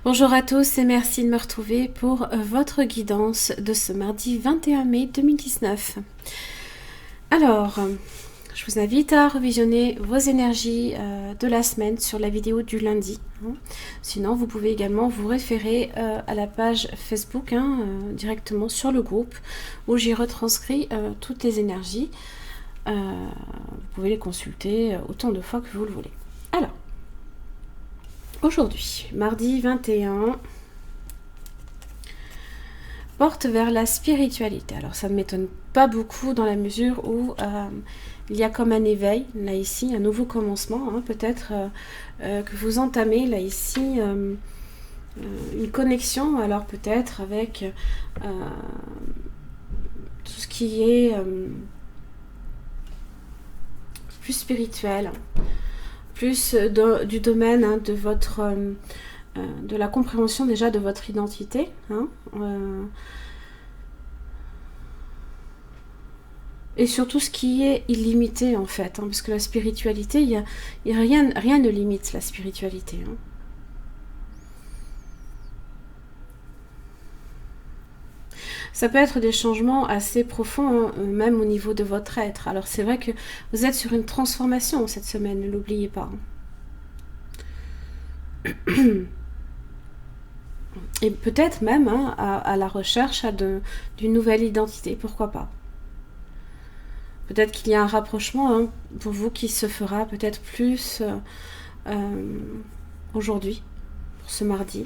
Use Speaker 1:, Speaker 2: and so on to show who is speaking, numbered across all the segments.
Speaker 1: Bonjour à tous et merci de me retrouver pour votre guidance de ce mardi 21 mai 2019. Alors, je vous invite à revisionner vos énergies de la semaine sur la vidéo du lundi. Sinon, vous pouvez également vous référer à la page Facebook, directement sur le groupe, où j'y retranscris toutes les énergies. Vous pouvez les consulter autant de fois que vous le voulez. Alors, aujourd'hui, mardi 21, porte vers la spiritualité. Alors ça ne m'étonne pas beaucoup dans la mesure où il y a comme un éveil, là ici, un nouveau commencement, peut-être que vous entamez là ici une connexion, alors peut-être avec tout ce qui est plus spirituel, plus du domaine de votre de la compréhension déjà de votre identité, et surtout ce qui est illimité en fait, parce que la spiritualité, il y a rien ne limite la spiritualité. Ça peut être des changements assez profonds, même au niveau de votre être. Alors c'est vrai que vous êtes sur une transformation cette semaine, ne l'oubliez pas. Et peut-être même à la recherche d'une nouvelle identité, pourquoi pas. Peut-être qu'il y a un rapprochement pour vous qui se fera peut-être plus aujourd'hui, pour ce mardi.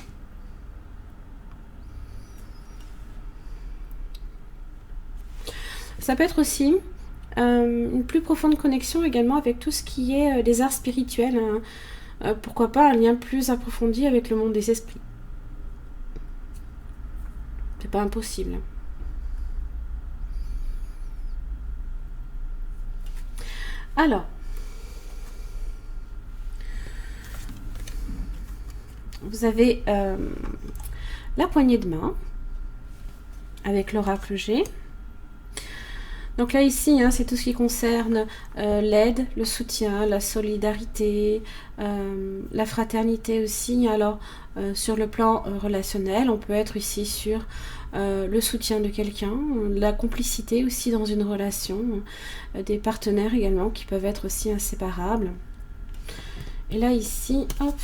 Speaker 1: Ça peut être aussi une plus profonde connexion également avec tout ce qui est les arts spirituels. Pourquoi pas un lien plus approfondi avec le monde des esprits. C'est pas impossible. Alors, vous avez la poignée de main avec l'oracle G. Donc là ici, c'est tout ce qui concerne l'aide, le soutien, la solidarité, la fraternité aussi. Alors sur le plan relationnel, on peut être ici sur le soutien de quelqu'un, la complicité aussi dans une relation, des partenaires également qui peuvent être aussi inséparables. Et là ici, hop.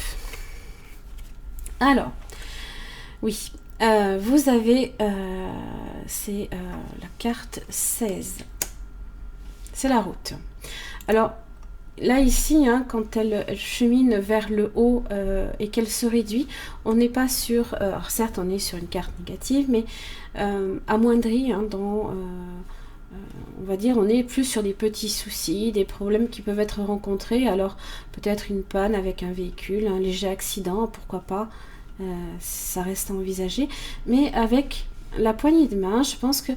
Speaker 1: Alors, oui. Vous avez, c'est la carte 16. C'est la route. Alors, là ici, quand elle chemine vers le haut et qu'elle se réduit, on n'est pas sur... alors certes, on est sur une carte négative, mais amoindrie dans... on va dire, on est plus sur des petits soucis, des problèmes qui peuvent être rencontrés. Alors, peut-être une panne avec un véhicule, un léger accident, pourquoi pas. Ça reste à envisager, mais avec la poignée de main, je pense que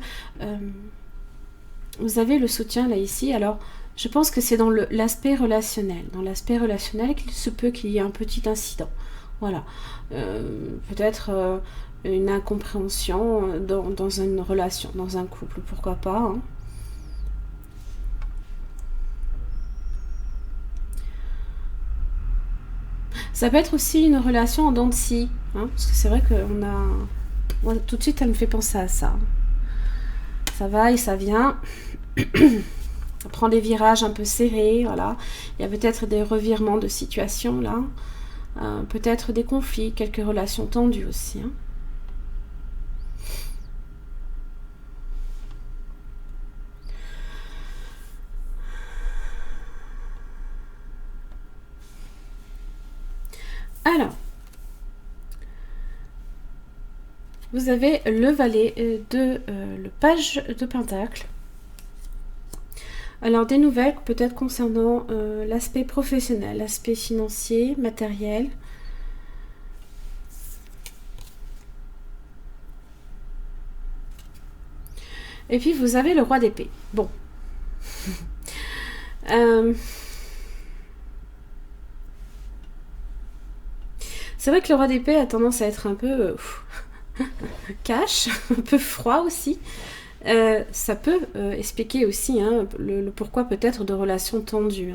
Speaker 1: vous avez le soutien là ici. Alors je pense que c'est dans l'aspect relationnel, qu'il se peut qu'il y ait un petit incident, voilà, peut-être une incompréhension dans une relation, dans un couple, pourquoi pas, Ça peut être aussi une relation en dents de scie, parce que c'est vrai qu'on a... Moi, tout de suite, elle me fait penser à ça. Ça va et ça vient. Ça prend des virages un peu serrés, voilà. Il y a peut-être des revirements de situation, là. Peut-être des conflits, quelques relations tendues aussi, Alors, vous avez le valet le page de Pentacle. Alors, des nouvelles peut-être concernant l'aspect professionnel, l'aspect financier, matériel. Et puis, vous avez le roi d'épée. Bon. C'est vrai que le roi d'épée a tendance à être un peu cash, un peu froid aussi. Ça peut expliquer aussi hein, le pourquoi peut-être de relations tendues.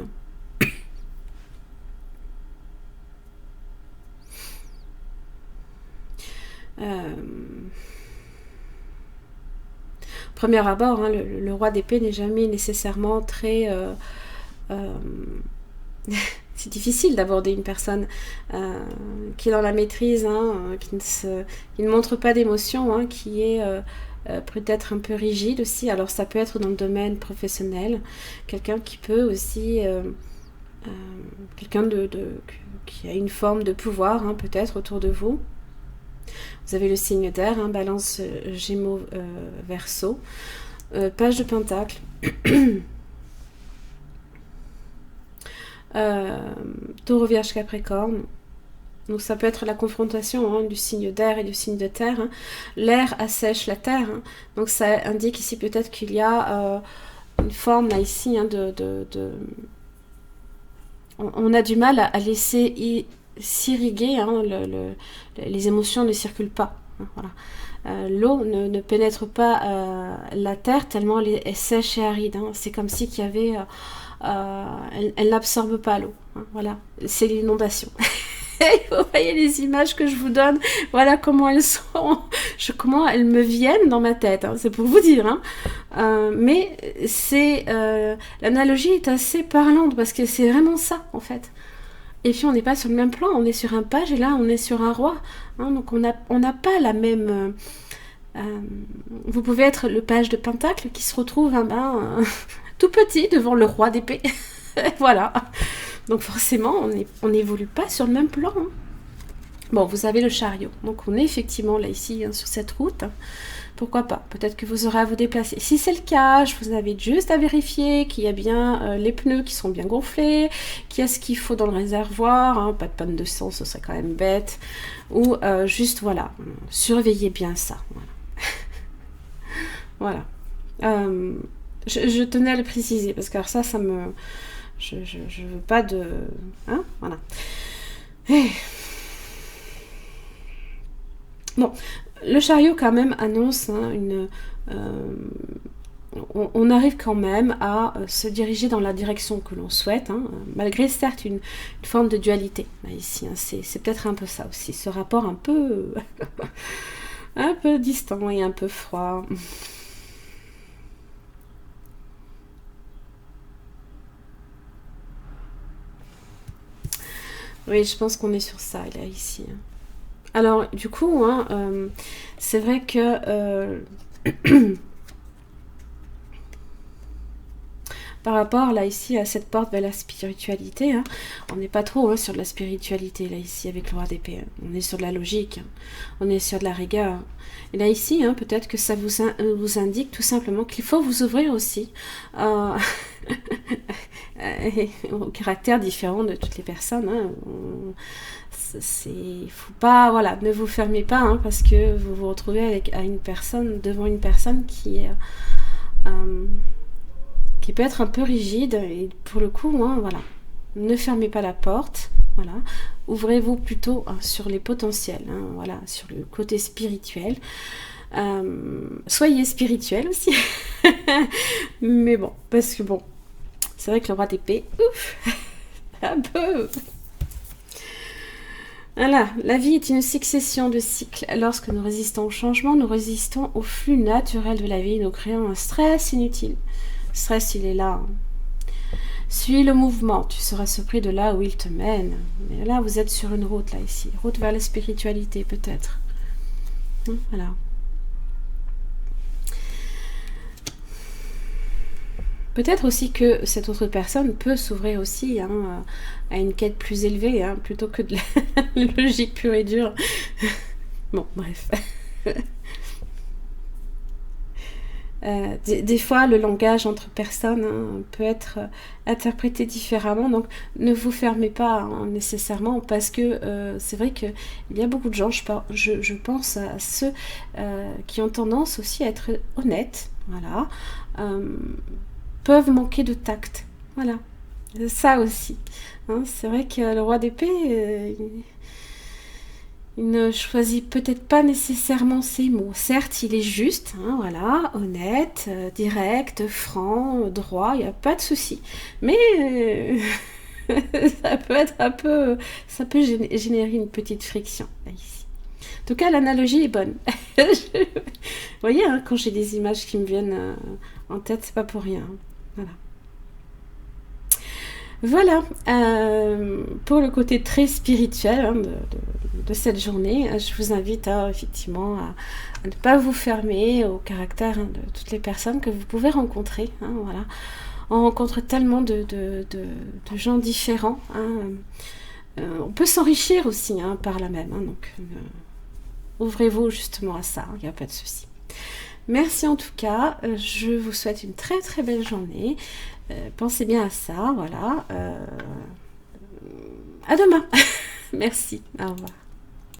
Speaker 1: Hein. Premier abord, hein, le roi d'épée n'est jamais nécessairement très... c'est difficile d'aborder une personne qui est dans la maîtrise, hein, qui ne montre pas d'émotion, hein, qui est peut-être un peu rigide aussi. Alors ça peut être dans le domaine professionnel, quelqu'un qui peut aussi... quelqu'un qui a une forme de pouvoir, hein, peut-être autour de vous. Vous avez le signe d'air, hein, balance, gémeaux, verseau. Page de pentacle. Taureau, vierge, capricorne. Donc ça peut être la confrontation hein, du signe d'air et du signe de terre. Hein. L'air assèche la terre. Hein. Donc ça indique ici peut-être qu'il y a une forme là ici hein, on a du mal à laisser s'irriguer, hein, les émotions ne circulent pas. Hein, voilà. L'eau ne pénètre pas la terre tellement elle est sèche et aride. Hein. C'est comme si qu'il y avait... elle n'absorbe pas l'eau. Hein, voilà. C'est l'inondation. Vous voyez les images que je vous donne, voilà comment elles sont, comment elles me viennent dans ma tête, hein, c'est pour vous dire. Hein. Mais l'analogie est assez parlante parce que c'est vraiment ça en fait. Et puis on n'est pas sur le même plan, on est sur un page et là on est sur un roi. Hein, donc on n'a pas la même... vous pouvez être le page de pentacle qui se retrouve tout petit devant le roi d'épée. Voilà. Donc forcément, on n'évolue pas sur le même plan. Hein. Bon, vous avez le chariot. Donc on est effectivement là, ici, hein, sur cette route. Hein. Pourquoi pas? Peut-être que vous aurez à vous déplacer. Si c'est le cas, vous avez juste à vérifier qu'il y a bien les pneus qui sont bien gonflés, qu'il y a ce qu'il faut dans le réservoir. Hein. Pas de panne de sang, ce serait quand même bête. Ou juste, voilà, surveillez bien ça. Voilà. Voilà. Je tenais à le préciser, parce que alors ça me... Je veux pas de... Hein, voilà. Bon, le chariot quand même annonce hein, on arrive quand même à se diriger dans la direction que l'on souhaite, hein, malgré certes une forme de dualité. Là, ici, hein, c'est peut-être un peu ça aussi, ce rapport un peu... un peu distant et un peu froid. Oui, je pense qu'on est sur ça, là, ici. Alors, du coup, hein, c'est vrai que par rapport, là, ici, à cette porte vers la spiritualité, hein, on n'est pas trop hein, sur de la spiritualité, là, ici, avec le roi d'épée. Hein. On est sur de la logique, hein. On est sur de la rigueur. Et là, ici, hein, peut-être que ça vous indique tout simplement qu'il faut vous ouvrir aussi au caractère différent de toutes les personnes. Hein. Faut pas, voilà, ne vous fermez pas hein, parce que vous vous retrouvez devant une personne qui peut être un peu rigide et pour le coup, hein, voilà, ne fermez pas la porte, voilà, ouvrez-vous plutôt hein, sur les potentiels, hein, voilà, sur le côté spirituel. Soyez spirituel aussi, mais bon, parce que bon. C'est vrai que le roi d'épée, ouf, un peu. Voilà, la vie est une succession de cycles. Lorsque nous résistons au changement, nous résistons au flux naturel de la vie. Nous créons un stress inutile. Le stress, il est là. Suis le mouvement, tu seras surpris de là où il te mène. Mais là, vous êtes sur une route, là, ici. Route vers la spiritualité, peut-être. Voilà. Peut-être aussi que cette autre personne peut s'ouvrir aussi hein, à une quête plus élevée, hein, plutôt que de la logique pure et dure. Bon, bref. Des fois, le langage entre personnes peut être interprété différemment. Donc, ne vous fermez pas nécessairement parce que c'est vrai qu'il y a beaucoup de gens, je pense à ceux qui ont tendance aussi à être honnêtes, voilà, peuvent manquer de tact. Voilà, ça aussi. C'est vrai que le roi d'épée... il ne choisit peut-être pas nécessairement ses mots. Certes, il est juste, voilà, honnête, direct, franc, droit, il n'y a pas de souci. Mais ça peut être un peu... ça peut générer une petite friction, là, ici. En tout cas, l'analogie est bonne. Vous voyez, quand j'ai des images qui me viennent en tête, c'est pas pour rien. Voilà. Voilà, pour le côté très spirituel de cette journée, je vous invite effectivement à ne pas vous fermer au caractère de toutes les personnes que vous pouvez rencontrer. Voilà. On rencontre tellement de gens différents. On peut s'enrichir aussi par la même. Donc, ouvrez-vous justement à ça, il n'y a pas de souci. Merci en tout cas, je vous souhaite une très très belle journée. Pensez bien à ça, voilà. À demain. Merci, au revoir.